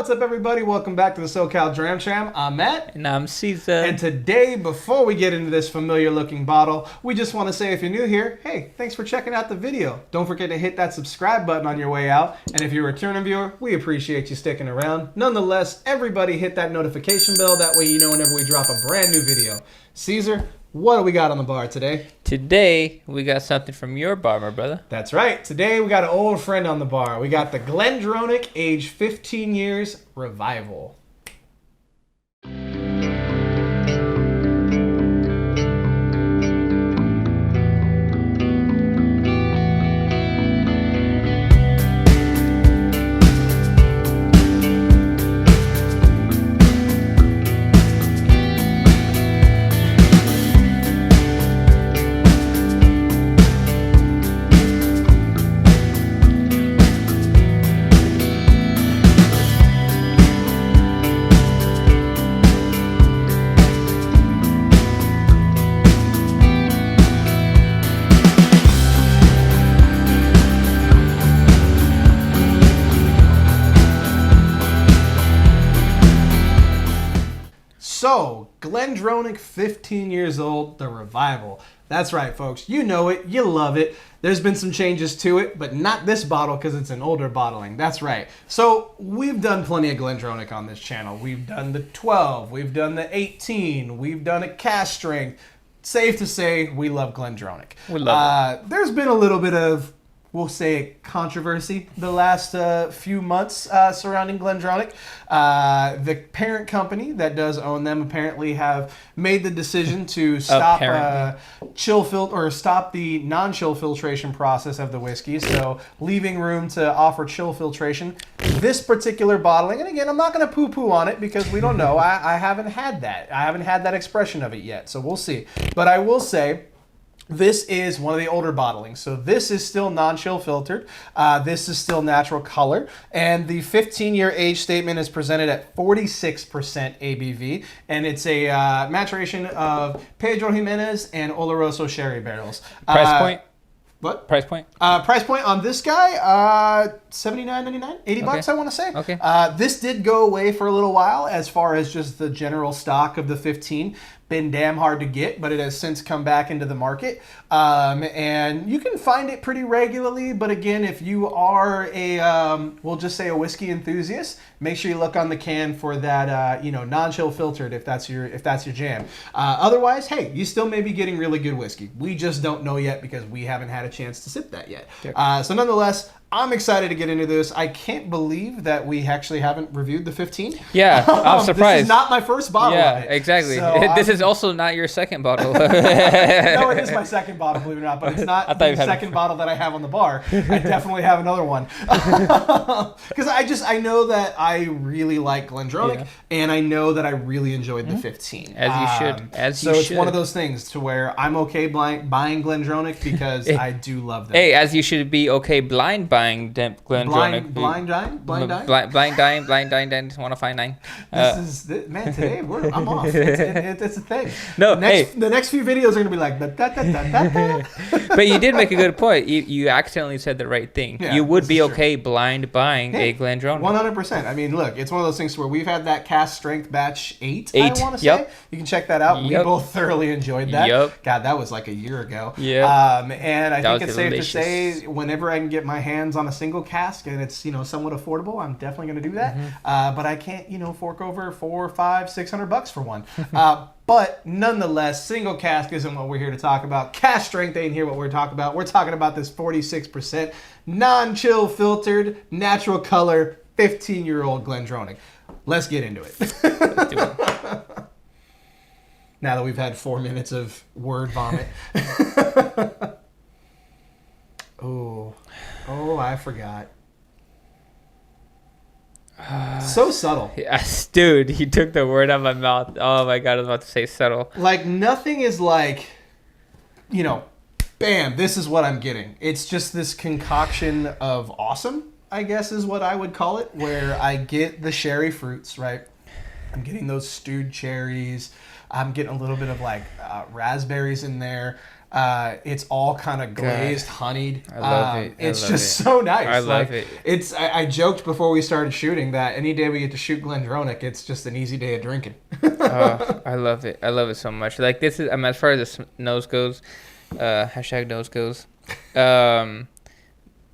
What's up, everybody? Welcome back to the SoCal Tram. I'm Matt. And I'm Caesar. And today, before we get into this familiar-looking bottle, we just want to say, if you're new here, hey, thanks for checking out the video. Don't forget to hit that subscribe button on your way out. And if you're a returning viewer, we appreciate you sticking around. Nonetheless, everybody hit that notification bell. That way you know whenever we drop a brand new video. Caesar, what do we got on the bar today? Today, we got something from your bar, my brother. That's right. Today, we got an old friend on the bar. We got the GlenDronach Aged 15 Years Revival. So, GlenDronach, 15 years old, the Revival. That's right, folks. You know it. You love it. There's been some changes to it, but not this bottle because it's an older bottling. That's right. So, we've done plenty of GlenDronach on this channel. We've done the 12. We've done the 18. We've done a cask strength. Safe to say, we love GlenDronach. We love it. There's been a little bit of, we'll say, controversy the last few months surrounding GlenDronach. The parent company that does own them apparently have made the decision to stop stop the non-chill filtration process of the whiskey, so leaving room to offer chill filtration. This particular bottling, and again, I'm not going to poo-poo on it because we don't know. I haven't had that. I haven't had that expression of it yet, so we'll see. But I will say, this is one of the older bottlings. So this is still non-chill filtered. This is still natural color. And the 15-year age statement is presented at 46% ABV. And it's a maturation of Pedro, Ximenz and Oloroso sherry barrels. Price point? What? Price point? Price point on this guy, $79.99, 80 bucks, I want to say. Okay. This did go away for a little while as far as just the general stock of the 15. Been damn hard to get, but it has since come back into the market. And you can find it pretty regularly, but again, if you are a, we'll just say a whiskey enthusiast, make sure you look on the can for that, non-chill filtered if that's your jam. Otherwise, hey, you still may be getting really good whiskey. We just don't know yet because we haven't had a chance to sip that yet. Yep. So nonetheless, I'm excited to get into this. I can't believe that we actually haven't reviewed the 15. Yeah, I'm surprised. This is not my first bottle of it. Yeah, exactly. So this is also not your second bottle. No, it is my second bottle, believe it or not, but it's not the second bottle that I have on the bar. I definitely have another one. Because I know that I really like GlenDronach, and I know that I really enjoyed the 15. As you should. So it's one of those things to where I'm okay buying GlenDronach because I do love them. Hey, as you should be okay blind buying GlenDronach. Blind dying? Blind dying, 105.9. This is, man, today I'm off. It's a thing. No, the next few videos are going to be like, But you did make a good point. You accidentally said the right thing. Yeah, you would be okay blind buying a GlenDronach. 100%. I mean, look, it's one of those things where we've had that cask strength batch 8, I want to say. Yep. You can check that out. We both thoroughly enjoyed that. Yep. God, that was like a year ago. Yeah. And I think it's safe to say, whenever I can get my hands on a single cask and it's somewhat affordable, I'm definitely going to do that. But I can't fork over $400, $500, $600 for one. But nonetheless, single cask isn't what we're here to talk about. Cask strength ain't here what we're talking about. We're talking about this 46% non-chill filtered, natural color, 15-year-old GlenDronach. Let's get into it. Let's do it. Now that we've had 4 minutes of word vomit. Oh, I forgot. So subtle. Yes, dude, he took the word out of my mouth. Oh my God, I was about to say subtle. Like, nothing is like, bam, this is what I'm getting. It's just this concoction of awesome, I guess is what I would call it, where I get the sherry fruits, right? I'm getting those stewed cherries. I'm getting a little bit of like raspberries in there. It's all kind of glazed, honeyed. I love it. It's just so nice. I love it. I joked before we started shooting that any day we get to shoot GlenDronach, it's just an easy day of drinking. I love it. I love it so much. Like this is, as far as the nose goes, hashtag nose goes.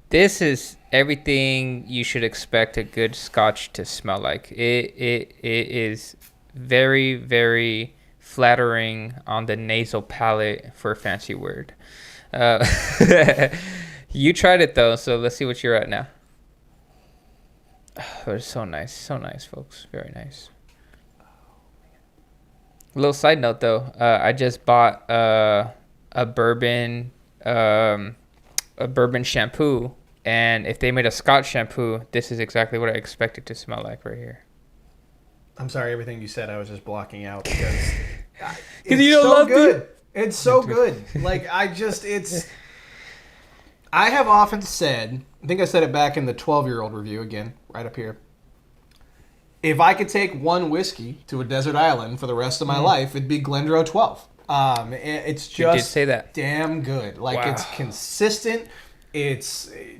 This is everything you should expect a good Scotch to smell like. It is very, very flattering on the nasal palate, for a fancy word. You tried it though, so let's see what you're at now. Oh, it's so nice, folks. Very nice. A little side note though, I just bought a bourbon shampoo, and if they made a Scotch shampoo, this is exactly what I expect it to smell like right here. I'm sorry, everything you said I was just blocking out because it's you don't so love good. it. It's so good. Like I have often said, I think I said it back in the 12-year-old review again, right up here. If I could take one whiskey to a desert island for the rest of my life, it'd be GlenDronach 12. It's just you did say that. Damn good. Like Wow. It's consistent. It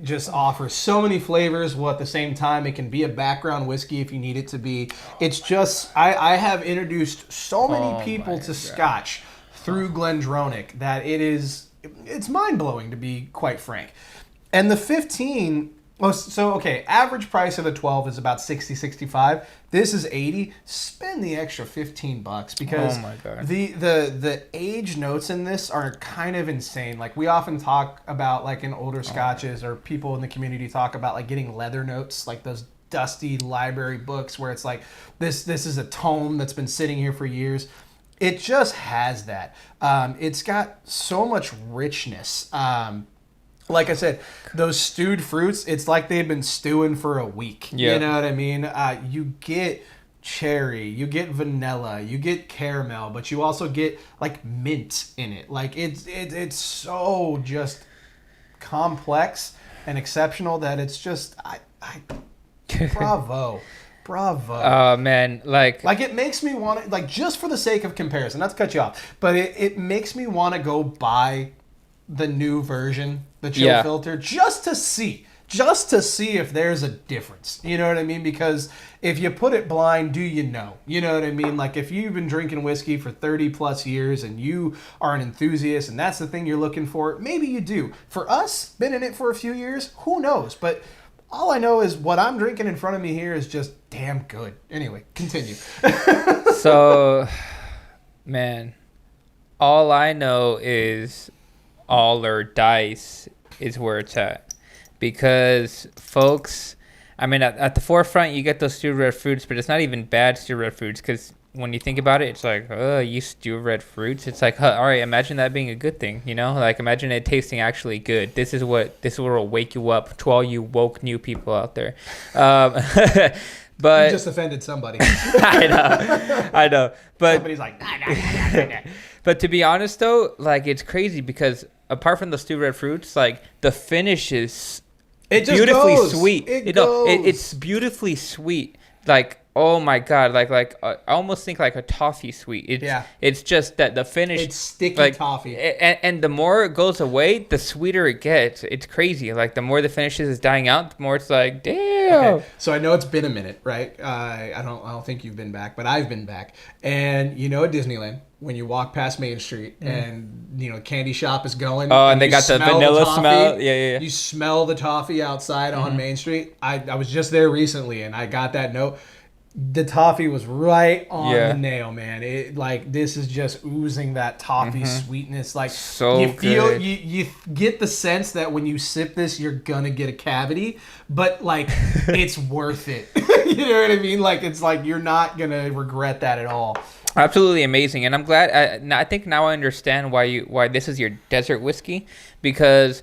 just offers so many flavors, while at the same time it can be a background whiskey if you need it to be. It's just, I have introduced so many people to Scotch through GlenDronach that it's mind-blowing, to be quite frank. And the 15, average price of the 12 is about 60, 65. This is 80. Spend the extra $15 because the age notes in this are kind of insane. Like we often talk about, like in older Scotches, or people in the community talk about like getting leather notes, like those dusty library books where it's like this is a tome that's been sitting here for years. It just has that. It's got so much richness. Like I said, those stewed fruits, it's like they've been stewing for a week. Yeah. You know what I mean? You get cherry, you get vanilla, you get caramel, but you also get like mint in it. Like it's so just complex and exceptional that it's just bravo. Oh man, like it makes me want to, like, just for the sake of comparison, not to cut you off, but it makes me want to go buy the new version, the chill filter, just to see if there's a difference. You know what I mean? Because if you put it blind, do you know? You know what I mean? Like if you've been drinking whiskey for 30 plus years and you are an enthusiast and that's the thing you're looking for, maybe you do. For us, been in it for a few years, who knows? But all I know is what I'm drinking in front of me here is just damn good. Anyway, continue. So, man, all I know is all or dice is where it's at. Because, folks, I mean, at the forefront, you get those stewed red fruits, but it's not even bad stewed red fruits. Because when you think about it, it's like, oh, you stew red fruits. It's like, all right, imagine that being a good thing, you know? Like, imagine it tasting actually good. This is what will wake you up to all you woke new people out there. But you just offended somebody. I know. But somebody's like, nah. But to be honest, though, like, it's crazy because apart from the stewed red fruits, like, the finish is beautifully sweet. It's beautifully sweet. Like, oh my god, like I almost think like a toffee sweet. It's just that the finish, it's sticky, like, toffee, and the more it goes away, the sweeter it gets. It's crazy. Like the more the finish is dying out, the more it's like, damn. Okay. So I know it's been a minute, right? I don't think you've been back, but I've been back. And you know, at Disneyland, when you walk past Main Street and you know candy shop is going, and they got the vanilla smell. Yeah. You smell the toffee outside on Main Street. I was just there recently, and I got that note. The toffee was right on the nail, man. It like this is just oozing that toffee sweetness. Like so you feel good. you get the sense that when you sip this, you're gonna get a cavity, but like it's worth it. You know what I mean? Like it's like you're not gonna regret that at all. Absolutely amazing, and I'm glad. I think now I understand why this is your desert whiskey, because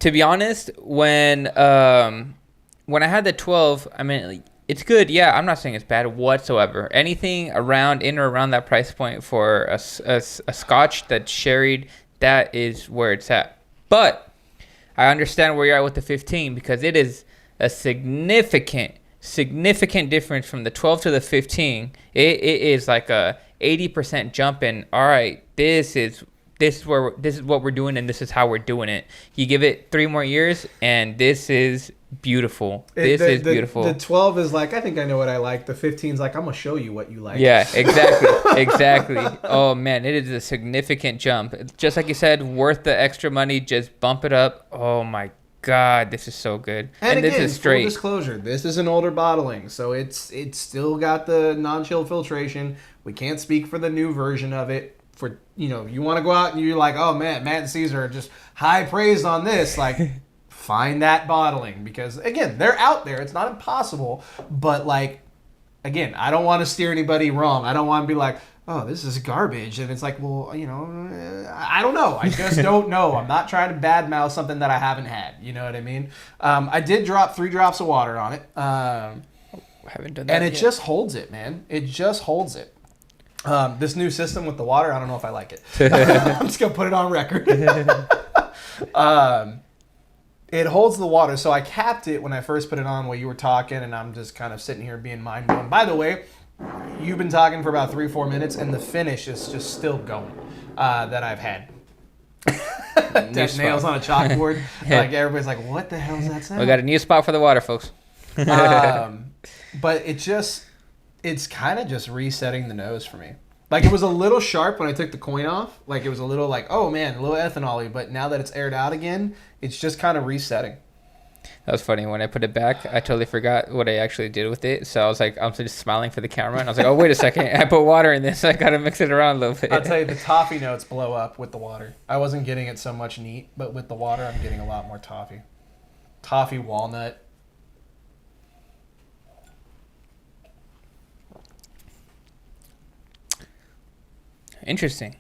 to be honest, when I had the 12, I mean. It's good, yeah. I'm not saying it's bad whatsoever. Anything in or around that price point for a Scotch that's sherried, that is where it's at. But I understand where you're at with the 15 because it is a significant difference from the 12 to the 15. It is like a 80% jump in. All right, this is this is what we're doing, and this is how we're doing it. You give it 3 more years, and this is beautiful. This is beautiful. The 12 is like, I think I know what I like. The 15 is like, I'm gonna show you what you like. Yeah, exactly. Oh man, it is a significant jump. Just like you said, worth the extra money. Just bump it up. Oh my God, this is so good. And again, this is straight. Full disclosure, this is an older bottling, so it's still got the non-chill filtration. We can't speak for the new version of it. For you want to go out and you're like, oh man, Matt and Caesar are just high praise on this. Like, find that bottling, because again, they're out there. It's not impossible, but like, again, I don't want to steer anybody wrong. I don't want to be like, oh, this is garbage, and it's like, well, I don't know. I just don't know. I'm not trying to badmouth something that I haven't had. You know what I mean? I did drop 3 drops of water on it. I haven't done that and it yet. just holds it, man. It just holds it. This new system with the water, I don't know if I like it. I'm just going to put it on record. It holds the water. So I capped it when I first put it on while you were talking, and I'm just kind of sitting here being mind blown. By the way, you've been talking for about 3-4 minutes, and the finish is just still going that I've had. Dead nails on a chalkboard. Like, everybody's like, what the hell is that sound? We got a new spot for the water, folks. But it's kind of just resetting the nose for me. Like, it was a little sharp when I took the coin off. Like, it was a little like, oh man, a little ethanol-y. But now that it's aired out again, it's just kind of resetting. That was funny. When I put it back, I totally forgot what I actually did with it. So I was like, I'm just smiling for the camera. And I was like, oh, wait a second. I put water in this. I got to mix it around a little bit. I'll tell you, the toffee notes blow up with the water. I wasn't getting it so much neat, but with the water, I'm getting a lot more toffee. Toffee, walnut. Interesting.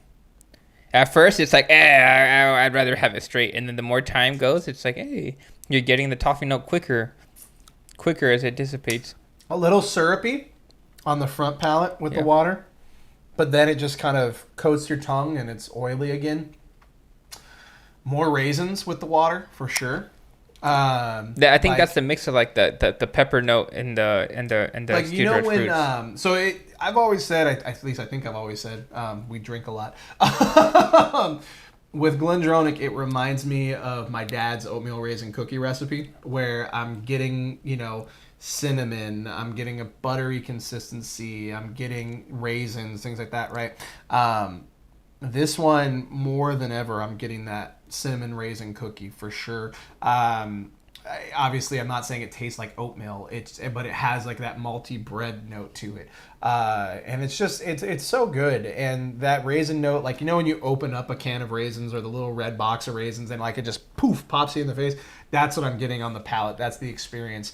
At first, it's like, I'd rather have it straight. And then the more time goes, it's like, hey, you're getting the toffee note quicker as it dissipates. A little syrupy on the front palate with the water, but then it just kind of coats your tongue and it's oily again. More raisins with the water, for sure. I think that's the mix of like the pepper note and the like, stewed red fruits. I've always said, at least I think I've always said, we drink a lot. With GlenDronach, it reminds me of my dad's oatmeal raisin cookie recipe, where I'm getting, cinnamon, I'm getting a buttery consistency, I'm getting raisins, things like that, right? This one, more than ever, I'm getting that cinnamon raisin cookie for sure. Obviously, I'm not saying it tastes like oatmeal, but it has like that malty bread note to it. And it's just, it's so good. And that raisin note, like, when you open up a can of raisins or the little red box of raisins and like it just poof pops you in the face, that's what I'm getting on the palate. That's the experience.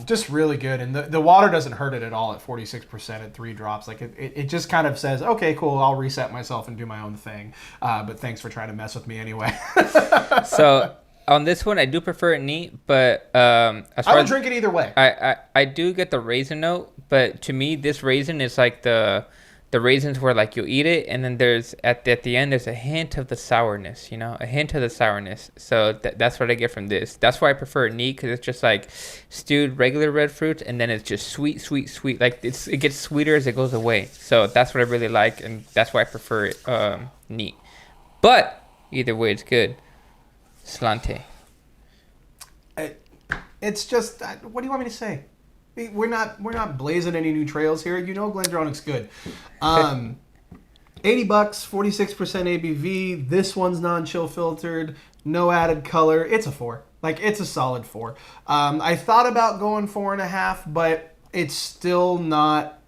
Just really good. And the water doesn't hurt it at all at 46% at 3 drops. Like it just kind of says, okay, cool, I'll reset myself and do my own thing. But thanks for trying to mess with me anyway. So on this one, I do prefer it neat, but I would drink it either way. I do get the raisin note, but to me, this raisin is like the raisins where like you eat it, and then there's at the end there's a hint of the sourness, a hint of the sourness. So that's what I get from this. That's why I prefer it neat, because it's just like stewed regular red fruit, and then it's just sweet. Like it gets sweeter as it goes away. So that's what I really like, and that's why I prefer it neat. But either way, it's good. Slante. It's just, what do you want me to say? We're not blazing any new trails here. GlenDronach's good. $80, 46% ABV. This one's non-chill filtered, no added color. It's a 4. Like, it's a solid 4. I thought about going 4.5, but it's still not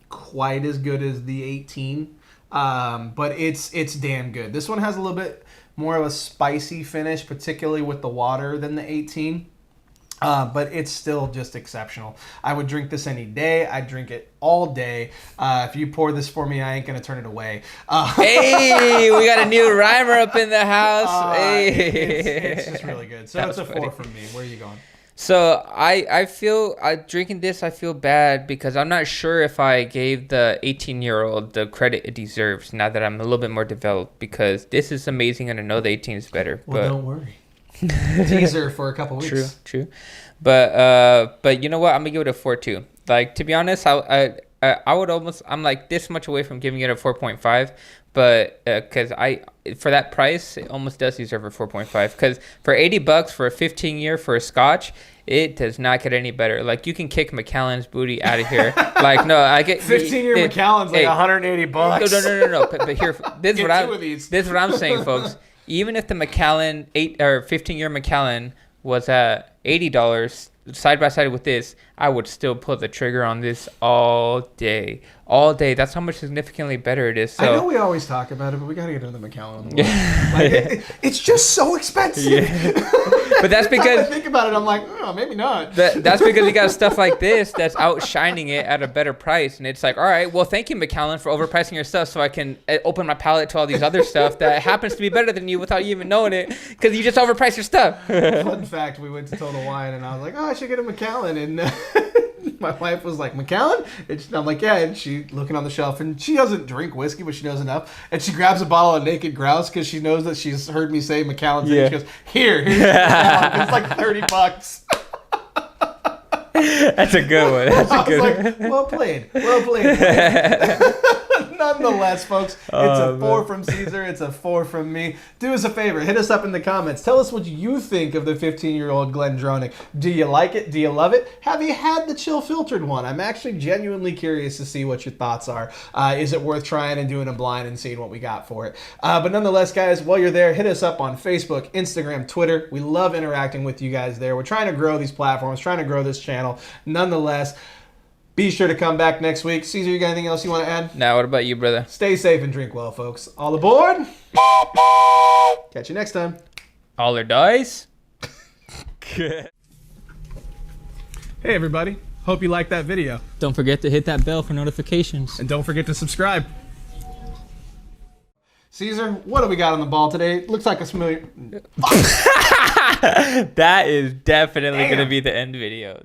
quite as good as the 18. But it's damn good. This one has a little bit more of a spicy finish, particularly with the water, than the 18. But it's still just exceptional. I would drink this any day. I'd drink it all day. If you pour this for me, I ain't going to turn it away. Hey, we got a new rhymer up in the house. Hey. It's just really good. So it's a 4 from me. Where are you going? So I feel drinking this, I feel bad because I'm not sure if I gave the 18-year-old the credit it deserves now that I'm a little bit more developed, because this is amazing and I know the 18 is better. Well, but don't worry. Teaser for a couple weeks. True. But you know what? I'm gonna give it a 4 too. Like, to be honest, I would almost, I'm like this much away from giving it a 4.5, but because for that price, it almost does deserve a 4.5. Because for $80 for a 15-year for a Scotch, it does not get any better. Like, you can kick Macallan's booty out of here. Like, no, I get 15-year Macallan's like $180. No. But here, this is what I'm saying, folks. Even if the Macallan 15-year Macallan was at $80 side by side with this, I would still pull the trigger on this all day. That's how much significantly better it is. So, I know we always talk about it, but we gotta get into the Macallan. It's just so expensive. Yeah. But that's because I think about it, I'm like, oh, maybe not. That's because you got stuff like this that's outshining it at a better price, and it's like, all right, well, thank you, Macallan, for overpricing your stuff, so I can open my palate to all these other stuff that happens to be better than you without you even knowing it, because you just overpriced your stuff. Fun fact: we went to Total Wine, and I was like, oh, I should get a Macallan, and my wife was like, Macallan? And I'm like, yeah. And she looking on the shelf, and she doesn't drink whiskey, but she knows enough. And she grabs a bottle of Naked Grouse because she knows that she's heard me say Macallan's. Yeah. And she goes, here's Macallan. It's like $30. That's a good one. That's a good one. Like, well played. Nonetheless, folks, it's a 4 from Caesar. It's a 4 from me. Do us a favor. Hit us up in the comments. Tell us what you think of the 15-year-old GlenDronach. Do you like it? Do you love it? Have you had the chill filtered one? I'm actually genuinely curious to see what your thoughts are. Is it worth trying and doing a blind and seeing what we got for it? But nonetheless, guys, while you're there, hit us up on Facebook, Instagram, Twitter. We love interacting with you guys there. We're trying to grow these platforms, trying to grow this channel. Nonetheless, be sure to come back next week. Caesar, you got anything else you want to add? Now, what about you, brother? Stay safe and drink well, folks. All aboard. Catch you next time. All or dice. Hey, everybody. Hope you liked that video. Don't forget to hit that bell for notifications. And don't forget to subscribe. Caesar, what do we got on the ball today? Looks like a familiar... That is definitely going to be the end video.